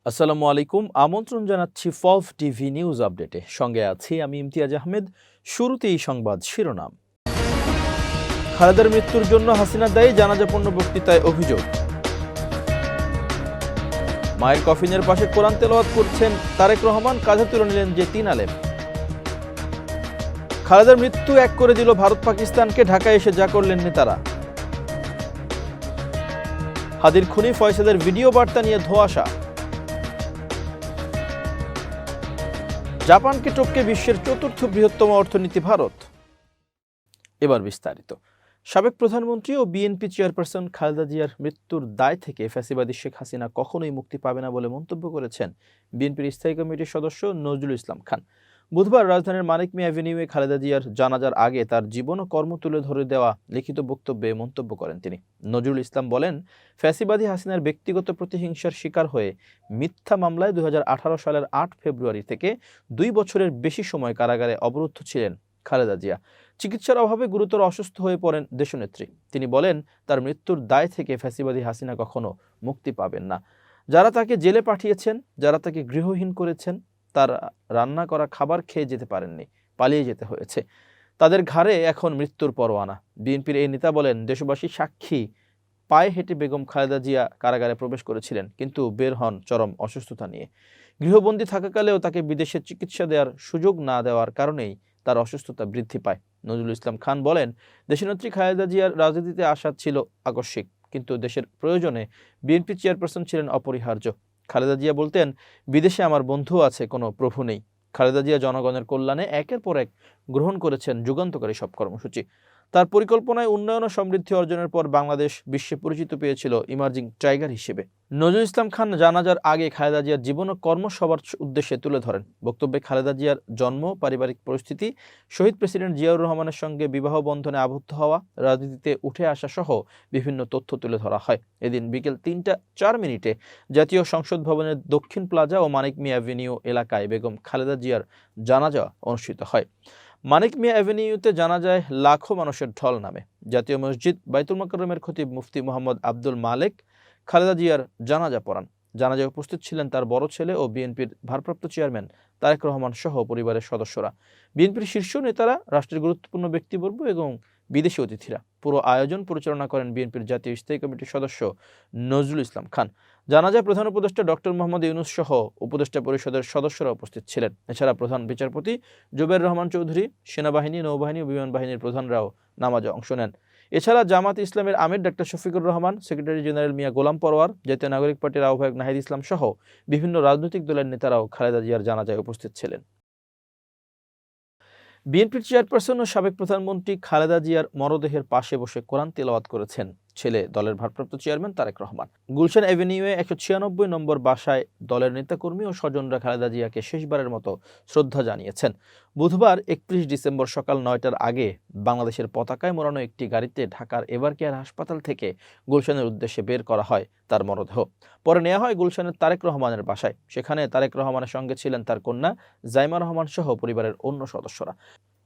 আসসালামু আলাইকুম। আমন্ত্রণ জানাচ্ছি ফফ টিভি নিউজ আপডেটে। সঙ্গে আছি আমি ইমতিয়াজ আহমেদ। শুরুতেই সংবাদ শিরোনাম। খালেদার মৃত্যুর জন্য হাসিনা দায়ী, জানাজাপন্ন বক্তৃতায় অভিযোগ। মায়ের কফিনের পাশে কোরআন তেলাওয়াত করছেন তারেক রহমান, কাঁধে তুলে নিলেন যে 3 আলেম। খালেদার মৃত্যু এক করে দিল ভারত পাকিস্তানকে, ঢাকায় এসে যা করলেন নেতারা। হাদির খুনি ফয়সালের ভিডিও বার্তা নিয়ে ধোঁয়াশা। জাপানকে টপকে বিশ্বের 4র্থ বৃহত্তম অর্থনীতি ভারত। এবার বিস্তারিত। সাবেক প্রধানমন্ত্রী ও বিএনপি চেয়ারপারসন খালেদা জিয়ার মৃত্যুর দায় থেকে ফ্যাসিবাদী শেখ হাসিনা কখনোই মুক্তি পাবে না বলে মন্তব্য করেছেন বিএনপির স্থায়ী কমিটির সদস্য নজরুল ইসলাম খান। বুধবার রাজধানীর মানিক মিয়া অ্যাভিনিউয়ে খালেদা জিয়ার জানাজার আগে তার জীবন ও কর্ম তুলে ধরে দেওয়া লিখিত বক্তব্যে মন্তব্য করেন তিনি। নজরুল ইসলাম বলেন, ফ্যাসিবাদী হাসিনার ব্যক্তিগত প্রতিহিংসার শিকার হয়ে মিথ্যা মামলায় 2018 সালের 8 ফেব্রুয়ারি থেকে 2 বছরের বেশি সময় কারাগারে অবরুদ্ধ ছিলেন খালেদা জিয়া। চিকিৎসার অভাবে গুরুতর অসুস্থ হয়ে পড়েন দেশনেত্রী। তিনি বলেন, তার মৃত্যুর দায় থেকে ফ্যাসিবাদী হাসিনা কখনো মুক্তি পাবেন না। যারা তাকে জেলে পাঠিয়েছেন, যারা তাকে গৃহহীন করেছেন, তার রান্না করা খাবার খেয়ে যেতে পারেননি, পালিয়ে যেতে হয়েছে, তাদের ঘাড়ে এখন মৃত্যুর পরোয়ানা। বিএনপির এই নেতা বলেন, দেশবাসী সাক্ষী, পায়ে হেঁটে বেগম খালেদা জিয়া কারাগারে প্রবেশ করেছিলেন, কিন্তু বের হন চরম অসুস্থতা নিয়ে। গৃহবন্দী থাকাকালেও তাকে বিদেশে চিকিৎসা দেওয়ার সুযোগ না দেওয়ার কারণেই তার অসুস্থতা বৃদ্ধি পায়। নজরুল ইসলাম খান বলেন, দেশনেত্রী খালেদা জিয়ার রাজনীতিতে আসা ছিল আকস্মিক, কিন্তু দেশের প্রয়োজনে বিএনপি চেয়ারপারসন ছিলেন অপরিহার্য। খালেদা জিয়া বলতেন, বিদেশে আমার বন্ধু আছে, কোনো প্রভু নেই। খালেদা জিয়া জনগণের কল্যাণে একের পর এক গ্রহণ করেছেন যুগান্তকারী সব কর্মসূচি। তার পরিকল্পনায় উন্নয়ন ও সমৃদ্ধি অর্জনের পর বাংলাদেশ বিশ্বে পরিচিত পেয়েছিল ইমার্জিং টাইগার হিসেবে। নজরুল ইসলাম খান জানাজার আগে খালেদা জিয়ার জীবন ও কর্ম সবার উদ্দেশ্যে তুলে ধরেন। বক্তব্যে খালেদা জিয়ার জন্ম, পারিবারিক পরিস্থিতি, শহীদ প্রেসিডেন্ট জিয়াউর রহমানের সঙ্গে বিবাহ বন্ধনে আবদ্ধ হওয়া, রাজনীতিতে উঠে আসা সহ বিভিন্ন তথ্য তুলে ধরা হয়। এদিন বিকেল 3টা 4 মিনিটে জাতীয় সংসদ ভবনের দক্ষিণ প্লাজা ও মানিক মিয়া অ্যাভিনিউ এলাকায় বেগম খালেদা জিয়ার জানাজা অনুষ্ঠিত হয়। মানিক মিয়া অ্যাভিনিউতে জানাজায় লাখো মানুষের ঢল নামে। জাতীয় মসজিদ বাইতুল মোকাররমের খতিব মুফতি মোহাম্মদ আব্দুল মালেক খালেদা জিয়ার জানাজা পড়ান। জানাজায় উপস্থিত ছিলেন তার বড় ছেলে ও বিএনপির ভারপ্রাপ্ত চেয়ারম্যান তারেক রহমান সহ পরিবারের সদস্যরা, বিএনপির শীর্ষ নেতারা, রাষ্ট্রের গুরুত্বপূর্ণ ব্যক্তিবর্গ এবং বিদেশি অতিথিরা। পুরো আয়োজন পরিচালনা করেন বিএনপির জাতীয় স্থায়ী কমিটির সদস্য নজরুল ইসলাম খান। জানাজায় প্রধান উপদেষ্টা ডক্টর মোহাম্মদ ইউনূস সহ উপদেষ্টা পরিষদের সদস্যরা উপস্থিত ছিলেন। এছাড়া প্রধান বিচারপতি জুবায়ের রহমান চৌধুরী, সেনাবাহিনী, নৌবাহিনী ও বিমান বাহিনীর প্রধানরাও নামাজে অংশ নেন। এছাড়া জামাত ইসলামের আমির doctor Shafiqur Rahman, secretary general Mia Golam Parwar, জাতীয় নাগরিক পার্টির আহ্বায়ক নাহিদ ইসলাম সহ বিভিন্ন রাজনৈতিক দলের নেতারাও খালেদা জিয়ার জানাজায় উপস্থিত ছিলেন। বিএনপির চেয়ারপারসন ও সাবেক প্রধানমন্ত্রী খালেদা জিয়ার মরদেহের পাশে বসে কোরআন তেলাওয়াত করেছেন ছেলে, দলের ভারপ্রাপ্ত চেয়ারম্যান তারেক রহমান। গুলশান অ্যাভিনিউয়ে 196 নম্বর বাসায় দলের নেতাকর্মী ও স্বজনরা খালেদা জিয়াকে শেষবারের মতো শ্রদ্ধা জানিয়েছেন। বুধবার 31 ডিসেম্বর সকাল 9টার আগে বাংলাদেশের পতাকায় মোড়ানো একটি গাড়িতে ঢাকার এভারকেয়ার হাসপাতাল থেকে গুলশানের উদ্দেশ্যে বের করা হয় তার মরদেহ। পরে নেওয়া হয় গুলশানের তারেক রহমানের বাসায়। সেখানে তারেক রহমানের সঙ্গে ছিলেন তার কন্যা জাইমা রহমান সহ পরিবারের অন্য সদস্যরা।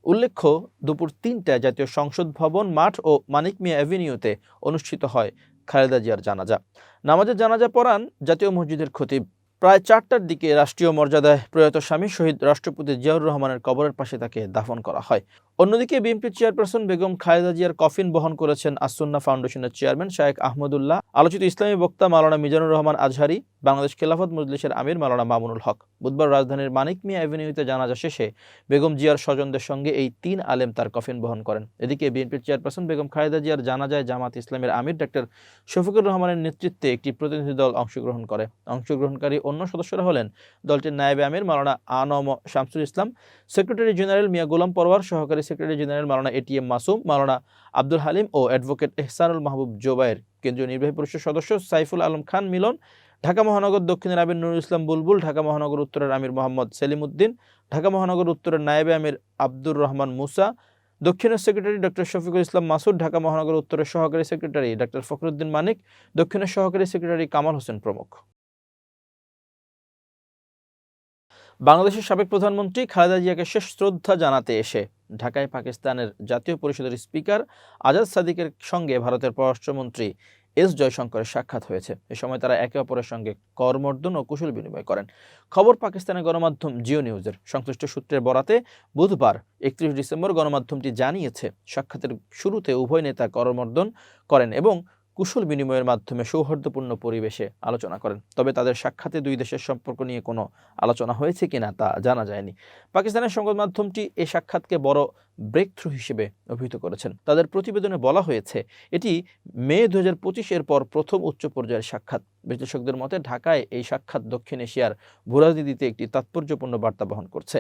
উল্লেখ্য, দুপুর 3টায় জাতীয় সংসদ ভবন মাঠ ও মানিক মিয়া অ্যাভিনিউতে অনুষ্ঠিত হয় খালেদা জিয়ার জানাজা। নামাজে জানাজা পড়ান জাতীয় মসজিদের খতিব। প্রায় 4টার দিকে রাষ্ট্রীয় মর্যাদায় প্রয়াত স্বামী শহীদ রাষ্ট্রপতি জিয়াউর রহমানের কবরের পাশে তাকে দাফন করা হয়। অন্যদিকে বিএনপি চেয়ারপারসন বেগম খালেদা জিয়ার কফিন বহন করেছেন আসুন্নাহ ফাউন্ডেশনের চেয়ারম্যান শায়েখ আহমদুল্লাহ, আলোচিত ইসলামী বক্তা মাওলানা মিজানুর রহমান আজহারি, বাংলাদেশ খেলাফত মজলিসের আমির মাওলানা মামুনুল হক। বুধবার রাজধানীর মানিক মিয়া অ্যাভিনিউতে জানাজা শেষে বেগম জিয়ার স্বজনদের সঙ্গে এই 3 আলেম তার কফিন বহন করেন। এদিকে বিএনপির চেয়ারপারসন বেগম খালেদা জিয়ার জানাজায় জামাত ইসলামের আমির ডক্টর শফিকুর রহমানের নেতৃত্বে একটি প্রতিনিধি দল অংশগ্রহণ করে। অংশগ্রহণকারী অন্য সদস্যরা হলেন দলটির নায়েবে আমির মাওলানা আনম শামসুল ইসলাম, সেক্রেটারি জেনারেল মিয়া গোলাম পরোয়ার, সহকারী সেক্রেটারি জেনারেল মাওলানা এটিএম মাসুম, মাওলানা আব্দুল হালিম ও অ্যাডভোকেট এহসানুল মাহবুব জোবায়ের, কেন্দ্রীয় নির্বাহী পরিষদ সদস্য সাইফুল আলম খান মিলন, ঢাকা মহানগর দক্ষিণের আমির নুরুল ইসলাম বুলবুল, ঢাকা মহানগর উত্তরের আমির মোহাম্মদ সেলিম উদ্দিন, ঢাকা মহানগর উত্তরের নায়েবে আমির আব্দুর রহমান মুসা, দক্ষিণের সেক্রেটারি ডক্টর শফিকুল ইসলাম মাসুদ, ঢাকা মহানগর উত্তরের সহকারী সেক্রেটারি ডক্টর ফখরুদ্দিন মানিক, দক্ষিণের সহকারী সেক্রেটারি কামাল হোসেন প্রমুখ। বাংলাদেশের সাবেক প্রধানমন্ত্রী খালেদা জিয়াকে শেষ শ্রদ্ধা জানাতে এসে ঢাকায় পাকিস্তানের জাতীয় পরিষদের স্পিকার আজাদ সাদিকের সঙ্গে ভারতের পররাষ্ট্রমন্ত্রী এস জয়শঙ্করের সাক্ষাৎ হয়েছে। এ সময় তারা একে অপরের সঙ্গে করমর্দন ও কুশল বিনিময় করেন। খবর পাকিস্তানের গণমাধ্যম জিও নিউজের। সংশ্লিষ্ট সূত্রের বরাতে বুধবার 31 ডিসেম্বর গণমাধ্যমটি জানিয়েছে, সাক্ষাতের শুরুতে উভয় নেতা করমর্দন করেন এবং কুশল বিনিময়ের মাধ্যমে সৌহার্দ্যপূর্ণ পরিবেশে আলোচনা করেন। তবে তাদের সাক্ষাতে দুই দেশের সম্পর্ক নিয়ে কোনো আলোচনা হয়েছে কিনা তা জানা যায়নি। পাকিস্তানের সংবাদ মাধ্যমটি এ সাক্ষাৎকে বড় ব্রেক থ্রু হিসেবে অভিহিত করেছেন। তাদের প্রতিবেদনে বলা হয়েছে, এটি মে 2025 পর প্রথম উচ্চ পর্যায়ের সাক্ষাৎ। বিশ্লেষকদের মতে ঢাকায় এই সাক্ষাৎ দক্ষিণ এশিয়ার ভূরাজনীতিতে একটি তাৎপর্যপূর্ণ বার্তা বহন করছে।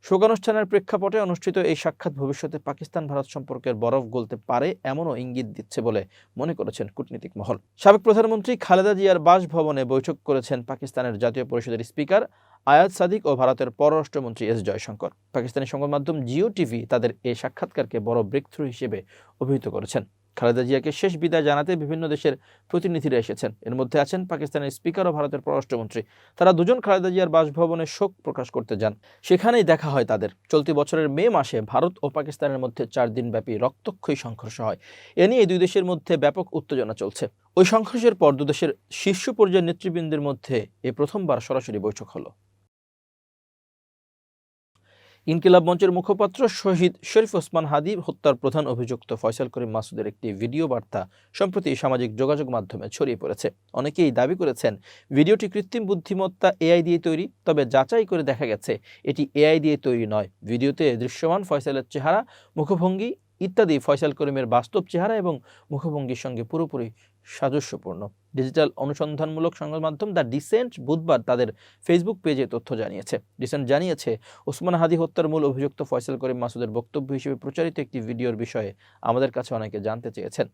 শোকানুষ্ঠানের প্রেক্ষাপটে অনুষ্ঠিত এই সাক্ষাৎ ভবিষ্যতে পাকিস্তান ভারত সম্পর্কের বরফ গলতে পারে এমনও ইঙ্গিত দিচ্ছে বলে মনে করেছেন কূটনীতিক মহল। সাবেক প্রধানমন্ত্রী খালেদা জিয়ার বাসভবনে বৈঠক করেছেন পাকিস্তানের জাতীয় পরিষদের স্পিকার আয়াদ সাদিক ও ভারতের পররাষ্ট্রমন্ত্রী এস জয়শঙ্কর। পাকিস্তানি সংবাদ মাধ্যম জিও টিভি তাদের এই সাক্ষাৎকারকে বড় ব্রেক থ্রু হিসেবে অভিহিত করেছেন। খালেদা জিয়াকে শেষ বিদায় জানাতে বিভিন্ন দেশের প্রতিনিধিরা এসেছেন। এর মধ্যে আছেন পাকিস্তানের স্পিকার ও ভারতের পররাষ্ট্রমন্ত্রী। তারা দুজন খালেদা জিয়ার বাসভবনে শোক প্রকাশ করতে যান। সেখানেই দেখা হয় তাদের। চলতি বছরের মে মাসে ভারত ও পাকিস্তানের মধ্যে 4 দিনব্যাপী রক্তক্ষয়ী সংঘর্ষ হয়। এ নিয়ে দুই দেশের মধ্যে ব্যাপক উত্তেজনা চলছে। ওই সংঘর্ষের পর দুদেশের শীর্ষ পর্যায়ের নেতৃবৃন্দের মধ্যে এ প্রথমবার সরাসরি বৈঠক হলো। ইনকিলাব মঞ্চের মুখপাত্র শহীদ শরীফ ওসমান হাদি হত্যার প্রধান অভিযুক্ত ফয়সাল করিম মাসুদের একটি ভিডিও বার্তা সম্প্রতি সামাজিক যোগাযোগ মাধ্যমে ছড়িয়ে পড়েছে। অনেকেই দাবি করেছেন ভিডিওটি কৃত্রিম বুদ্ধিমত্তা এআই দিয়ে তৈরি, তবে যাচাই করে দেখা গেছে এটি এআই দিয়ে তৈরি নয়। ভিডিওতে দৃশ্যমান ফয়সালের চেহারা, মুখভঙ্গি ইত্যাদি ফয়সাল করিমের বাস্তব চেহারা এবং মুখভঙ্গির সঙ্গে পুরোপুরি সাদৃশ্যপূর্ণ। ডিজিটাল অনুসন্ধানমূলক সংবাদ মাধ্যম দ্য ডিসেন্ট বুধবার তাদের ফেসবুক পেজে তথ্য জানিয়েছে। ডিসেন্ট জানিয়েছে, ওসমান হাদি হত্যার মূল অভিযুক্ত ফয়সাল করিম মাসুদের বক্তব্য হিসেবে প্রচারিত একটি ভিডিওর বিষয়ে আমাদের কাছে অনেকে জানতে চেয়েছেন।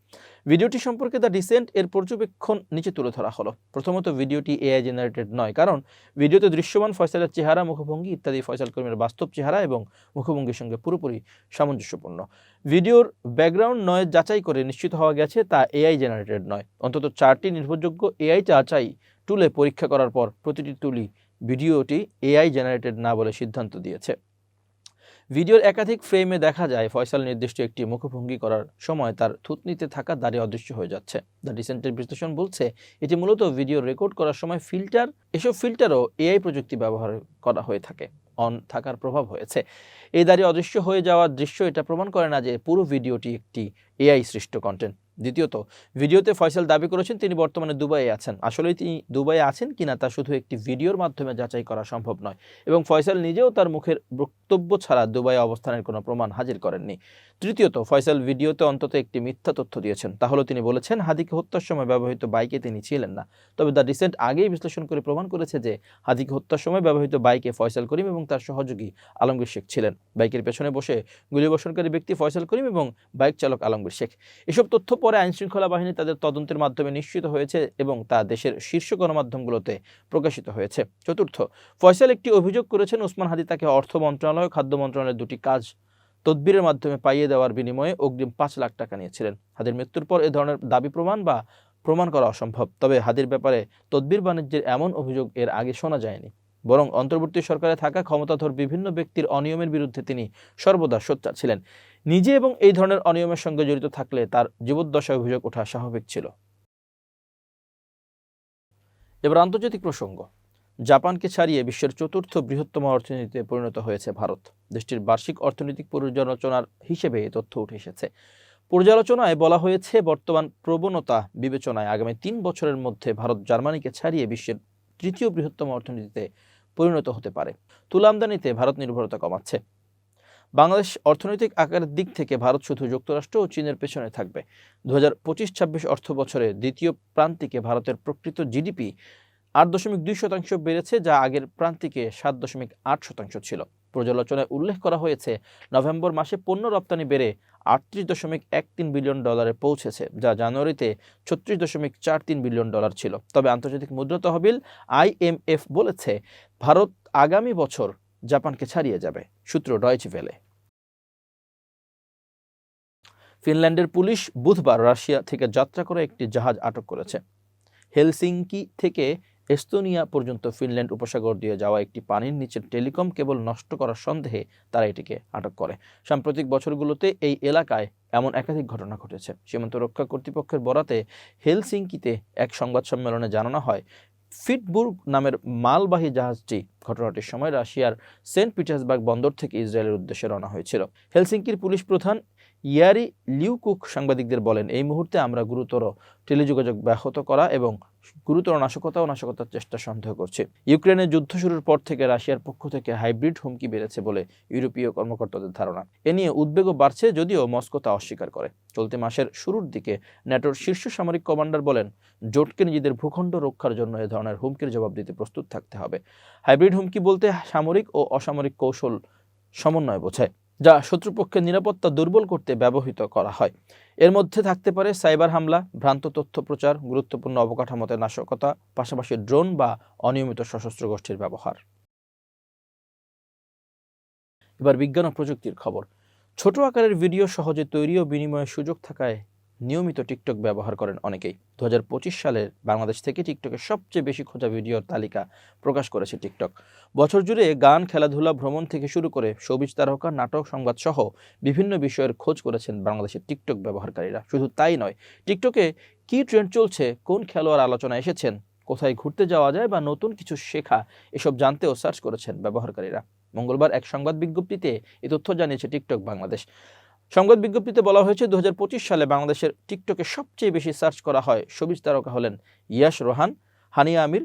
ভিডিওটি সম্পর্কে দ্য ডিসেন্ট এর পর্যবেক্ষণ নিচে তুলে ধরা হলো। প্রথমত, ভিডিওটি এআই জেনারেটেড নয়, কারণ ভিডিওতে দৃশ্যমান ফয়সালের চেহারা, মুখভঙ্গি ইত্যাদি ফয়সাল করিমের বাস্তব চেহারা এবং মুখভঙ্গির সঙ্গে পুরোপুরি সামঞ্জস্যপূর্ণ। ভিডিওর ব্যাকগ্রাউন্ড নয়েজ যাচাই করে নিশ্চিত হওয়া গেছে তা এআই জেনারেটেড নয়। অন্তত 4টি নির্ভরযোগ্য এআই যাচাই টুলে পরীক্ষা করার পর প্রতিটি টুলই ভিডিওটি এআই জেনারেটেড না বলে সিদ্ধান্ত দিয়েছে। ভিডিওর একাধিক ফ্রেমে দেখা যায় ফয়সাল নির্দিষ্ট একটি মুখভঙ্গি করার সময় তার থুতনিতে থাকা দাড়ি অদৃশ্য হয়ে যাচ্ছে। দ্য ডিসেন্টের বিশ্লেষণ বলছে, এটি মূলত ভিডিও রেকর্ড করার সময় ফিল্টার, এসব ফিল্টারও এআই প্রযুক্তি ব্যবহার করা হয়ে থাকে অন থাকার প্রভাব হয়েছে। এই দাড়ি অদৃশ্য হয়ে যাওয়ার দৃশ্য এটা প্রমাণ করে না যে পুরো ভিডিওটি একটি এআই সৃষ্ট কন্টেন্ট। দ্বিতীয়ত, ভিডিওতে ফয়সাল দাবি করেছেন তিনি বর্তমানে দুবাইয়ে আছেন। আসলে তিনি দুবাইয়ে আছেন কিনা তা শুধু একটি ভিডিওর মাধ্যমে যাচাই করা সম্ভব নয়, এবং ফয়সাল নিজেও তার মুখের বক্তব্য ছাড়া দুবাইয়ে অবস্থানের কোনো প্রমাণ হাজির করেননি। তৃতীয়ত, ফয়সাল ভিডিওতে অন্তত একটি মিথ্যা তথ্য দিয়েছেন। তা হলো তিনি বলেছেন হাদিকে হত্যার সময় ব্যবহৃত বাইকে তিনি ছিলেন না। তবে দ্য ডিসেন্ট আগেই বিশ্লেষণ করে প্রমাণ করেছে যে হাদিকে হত্যার সময় ব্যবহৃত বাইকে ফয়সাল করিম এবং তার সহযোগী আলমগীর শেখ ছিলেন। বাইকের পেছনে বসে গুলিবর্ষণকারী ব্যক্তি ফয়সাল করিম এবং বাইক চালক আলমগীর শেখ। এসব তথ্য পরে আইনশৃঙ্খলা বাহিনী তাদের তদন্তের মাধ্যমে নিশ্চিত হয়েছে এবং তা দেশের শীর্ষ গণমাধ্যমগুলোতে প্রকাশিত হয়েছে। চতুর্থ, ফয়সাল একটি অভিযোগ করেছেন ওসমান হাদি তাকে অর্থ মন্ত্রণালয়, খাদ্য মন্ত্রণালয়ের দুটি কাজ তদবিরের মাধ্যমে পাইয়ে দেওয়ার বিনিময়ে অগ্রিম 5 লাখ টাকা নিয়েছিলেন। হাদির মৃত্যুর পর এ ধরনের দাবি প্রমাণ করা অসম্ভব। তবে হাদির ব্যাপারে তদবির বাণিজ্যের এমন অভিযোগ এর আগে শোনা যায়নি, বরং অন্তর্বর্তী সরকারে থাকা ক্ষমতাধর বিভিন্ন ব্যক্তির অনিয়মের বিরুদ্ধে তিনি সর্বদা সোচ্চার ছিলেন। নিজে এবং এই ধরনের অনিয়মের সঙ্গে জড়িত থাকলে তার জীবদ্দশায় অভিযোগ ওঠা স্বাভাবিক ছিল। এবার আন্তর্জাতিক প্রসঙ্গ। জাপানকে ছাড়িয়ে বিশ্বের 4র্থ বৃহত্তম অর্থনীতিতে পরিণত হয়েছে ভারত। দেশটির বার্ষিক অর্থনৈতিক পর্যালোচনার হিসেবে এই তথ্য উঠে এসেছে। পর্যালোচনায় বলা হয়েছে, বর্তমান প্রবণতা বিবেচনায় আগামী 3 বছরের মধ্যে ভারত জার্মানিকে ছাড়িয়ে বিশ্বের 3য় বৃহত্তম অর্থনীতিতে পরিণত হতে পারে। তুলা আমদানিতে ভারত নির্ভরতা কমাচ্ছে। বাংলাদেশ অর্থনৈতিক আকারের দিক থেকে ভারত শুধু যুক্তরাষ্ট্র ও চীনের পেছনে থাকবে। 2025-26 অর্থ বছরে দ্বিতীয় প্রান্তিকে ভারতের প্রকৃত জিডিপি 8.2% বেড়েছে, যা আগের প্রান্তিকে 7.8% ছিল। পর্যালোচনায় উল্লেখ করা হয়েছে, নভেম্বর মাসে পণ্য রপ্তানি বেড়ে $38.13 বিলিয়ন পৌঁছেছে, যা জানুয়ারিতে $36.43 বিলিয়ন ছিল। তবে আন্তর্জাতিক মুদ্রা তহবিল IMF বলেছে ভারত আগামী বছর জাপানকে ছাড়িয়ে যাবে। সূত্র ডয়েচে ভেলে। ফিনল্যান্ডের পুলিশ বুধবার রাশিয়া থেকে যাত্রা করে একটি জাহাজ আটক করেছে। হেলসিঙ্কি থেকে এস্তোনিয়া পর্যন্ত ফিনল্যান্ড উপসাগর দিয়ে যাওয়া একটি পানির নিচের টেলিকম কেবল নষ্ট করার সন্দেহে তারা এটিকে আটক করে। সাম্প্রতিক বছরগুলোতে এই এলাকায় এমন একাধিক ঘটনা ঘটেছে। সীমান্ত রক্ষা কর্তৃপক্ষের বরাতে হেলসিঙ্কিতে এক সংবাদ সম্মেলনে জানানো হয়, ফিটবুর্গ নামের মালবাহী জাহাজটি ঘটনাটির সময় রাশিয়ার সেন্ট পিটার্সবার্গ বন্দর থেকে ইসরায়েলের উদ্দেশ্যে রওনা হয়েছিল। হেলসিঙ্কির পুলিশ প্রধান ইয়ারি লিউকুক সাংবাদিকদের বলেন, এই মুহূর্তে আমরা গুরুতর টেলিযোগাযোগ ব্যাহত করা এবং গুরুতর নাশকতা ও নাশকতার চেষ্টা সন্দেহ করছি। ইউক্রেনের যুদ্ধ শুরুর পর থেকে রাশিয়ার পক্ষ থেকে হাইব্রিড হুমকি বেড়েছে বলে ইউরোপীয় কর্মকর্তাদের ধারণা। এ নিয়ে উদ্বেগও বাড়ছে, যদিও মস্কো তা অস্বীকার করে। চলতি মাসের শুরুর দিকে ন্যাটোর শীর্ষ সামরিক কমান্ডার বলেন, জোটকে নিজেদের ভূখণ্ড রক্ষার জন্য এ ধরনের হুমকির জবাব দিতে প্রস্তুত থাকতে হবে। হাইব্রিড হুমকি বলতে সামরিক ও অসামরিক কৌশল সমন্বয় বোঝায়, যা শত্রুপক্ষের নিরাপত্তা দুর্বল করতে ব্যবহৃত করা হয়। এর মধ্যে থাকতে পারে সাইবার হামলা, ভ্রান্ত তথ্য প্রচার, গুরুত্বপূর্ণ অবকাঠামোতে নাশকতা, পাশাপাশি ড্রোন বা অনিয়মিত সশস্ত্র গোষ্ঠীর ব্যবহার। এবার বিজ্ঞান ও প্রযুক্তির খবর। ছোট আকারের ভিডিও সহজে তৈরি ও বিনিময়ের সুযোগ থাকায় নিয়মিত টিকটক ব্যবহার করেন অনেকেই। 2025 সালের বাংলাদেশ থেকে টিকটকের সবচেয়ে বেশি খোঁজা ভিডিওর তালিকা প্রকাশ করেছে টিকটক। বছর জুড়ে গান, খেলাধুলা, ভ্রমণ থেকে শুরু করে শোবিজ তারকা, নাটক, সংবাদ সহ বিভিন্ন বিষয়ের খোঁজ করেছেন বাংলাদেশের টিকটক ব্যবহারকারীরা। শুধু তাই নয়, টিকটকে কী ট্রেন্ড চলছে, কোন খেলোয়াড় আলোচনা এসেছেন, কোথায় ঘুরতে যাওয়া যায় বা নতুন কিছু শেখা, এসব জানতেও সার্চ করেছেন ব্যবহারকারীরা। মঙ্গলবার এক সংবাদ বিজ্ঞপ্তিতে এই তথ্য জানিয়েছে টিকটক বাংলাদেশ। সংবাদ বিজ্ঞপ্তিতে বলা হয়েছে, 2025 সালে বাংলাদেশের টিকটকে সবচেয়ে বেশি সার্চ করা হয় শোবিজ তারকা হলেন ইয়াশ রোহান, হানিয়া আমির,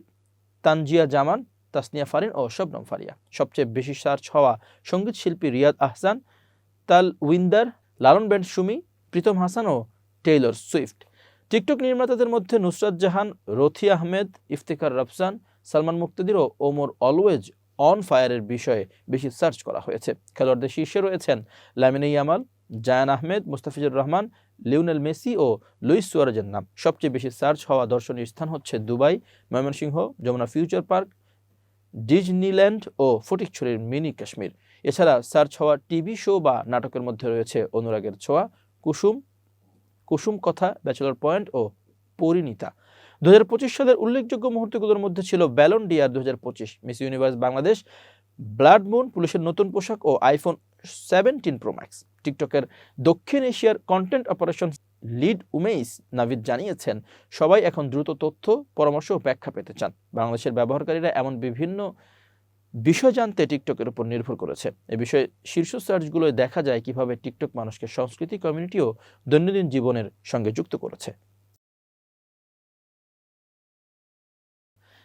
তানজিয়া জামান, তাসনিয়া ফারিন ও শবনম ফারিয়া। সবচেয়ে বেশি সার্চ হওয়া সঙ্গীত শিল্পী রিয়াদ আহসান, তালউইন্দার, লালন ব্যান্ড সুমি, প্রীতম হাসান ও টেইলর সুইফট। টিকটক নির্মাতাদের মধ্যে নুসরাত জাহান, রথি আহমেদ, ইফতিখার রফসান, সালমান মুক্তাদির ও ওমর অলওয়েজ অন ফায়ারের বিষয়ে বেশি সার্চ করা হয়েছে। খেলোয়াড়দের শীর্ষে রয়েছেন Lamine Yamal, Zayan Ahmed, Mustafizur Rahman, Lionel Messi ও লুইস সুয়ারেজের নাম। সবচেয়ে বেশি সার্চ হওয়া দর্শনীয় স্থান হচ্ছে Dubai, Mymensingh, Jamuna future park, Disneyland ও ফটিকছড়ির মিনি কাশ্মীর। এছাড়া সার্চ হওয়া টিভি শো বা নাটকের মধ্যে রয়েছে অনুরাগের ছোঁয়া, কুসুম, কুসুম কথা, ব্যাচেলর পয়েন্ট ও পরিণীতা। 2025 সালের উল্লেখযোগ্য মুহূর্তগুলোর মধ্যে ছিল Ballon d'Or 2025, Miss Universe Bangladesh, blood moon, পুলিশের নতুন পোশাক ও আইফোন 17 প্রো ম্যাক্স। টিকটকের দক্ষিণ এশিয়ার কন্টেন্ট অপারেশন লিড উমেইস নাভিদ জানিয়েছেন, সবাই এখন দ্রুত তথ্য, পরামর্শ ও ব্যাখ্যা পেতে চান। বাংলাদেশের ব্যবহারকারীরা এমন বিভিন্ন বিষয় জানতে টিকটকের উপর নির্ভর করেছে। এ বিষয়ে শীর্ষ সার্চগুলোয় দেখা যায় কিভাবে টিকটক মানুষকে সংস্কৃতি, কমিউনিটি ও দৈনন্দিন জীবনের সঙ্গে যুক্ত করেছে।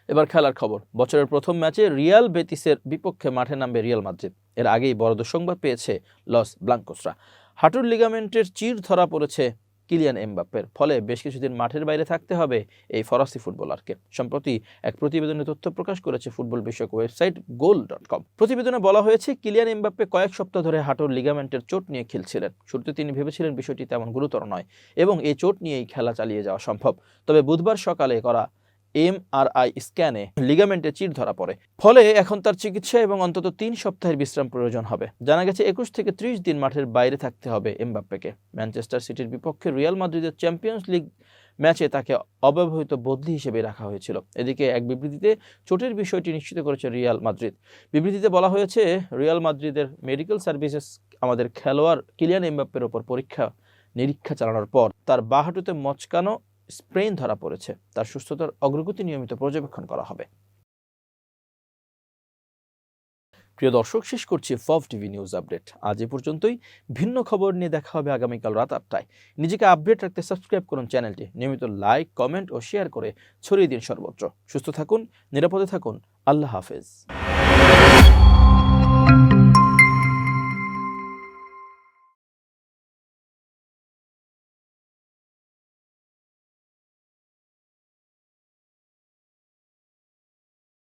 এবার খেলার খবর। বছরের প্রথম ম্যাচে রিয়াল বেতিসের বিপক্ষে মাঠে নামবে রিয়াল মাদ্রিদ। এর আগেই বড় দুঃসংবাদ পেয়েছে লস ব্লাঙ্কোসরা। হাঁটুর লিগামেন্টের চির ধরা পড়েছে কিলিয়ান এমবাপ্পের, ফলে বেশ কিছুদিন মাঠের বাইরে থাকতে হবে এই ফরাসি ফুটবলারকে। সম্প্রতি এক প্রতিবেদনে তথ্য প্রকাশ করেছে ফুটবল বিষয়ক ওয়েবসাইট goal.com। প্রতিবেদনে বলা হয়েছে, কিলিয়ান এমবাপ্পে কয়েক সপ্তাহ ধরে হাঁটুর লিগামেন্টের চোট নিয়ে খেলছিলেন। শুরুতে তিনি ভেবেছিলেন বিষয়টি তেমন গুরুতর নয় এবং এই চোট নিয়েই খেলা চালিয়ে যাওয়া সম্ভব। তবে বুধবার সকালে করা এমআরআই স্ক্যানে লিগামেন্টে চির ধরা পড়ে, ফলে এখন তার চিকিৎসা এবং অন্তত 3 সপ্তাহের বিশ্রাম প্রয়োজন হবে। জানা গেছে 21 থেকে 30 দিন মাঠের বাইরে থাকতে হবে এমবাপ্পেকে। ম্যানচেস্টার সিটির বিপক্ষে রিয়াল মাদ্রিদের চ্যাম্পিয়ন্স লিগ ম্যাচে তাকে অব্যবহৃত বদলি হিসেবে রাখা হয়েছিল। এদিকে এক বিবৃতিতে চোটের বিষয়টি নিশ্চিত করেছে রিয়াল মাদ্রিদ। বিবৃতিতে বলা হয়েছে, রিয়াল মাদ্রিদের মেডিকেল সার্ভিসেস আমাদের খেলোয়াড় কিলিয়ান এমবাপ্পের ওপর পরীক্ষা নিরীক্ষা চালানোর পর তার বাঁ হাঁটুতে মচকানো স্প্রেন ধরা পড়েছে। তার সুস্থতার অগ্রগতি নিয়মিত পর্যবেক্ষণ করা হবে। প্রিয় দর্শক, শেষ করছি ফফ টিভি নিউজ আপডেট। আজ এ পর্যন্তই। ভিন্ন খবর নিয়ে দেখা হবে আগামীকাল রাত 8টায়। নিজেকে আপডেট রাখতে সাবস্ক্রাইব করুন চ্যানেলটি। নিয়মিত লাইক, কমেন্ট ও শেয়ার করে ছড়িয়ে দিন সর্বত্র। সুস্থ থাকুন, নিরাপদে থাকুন। আল্লাহ হাফেজ।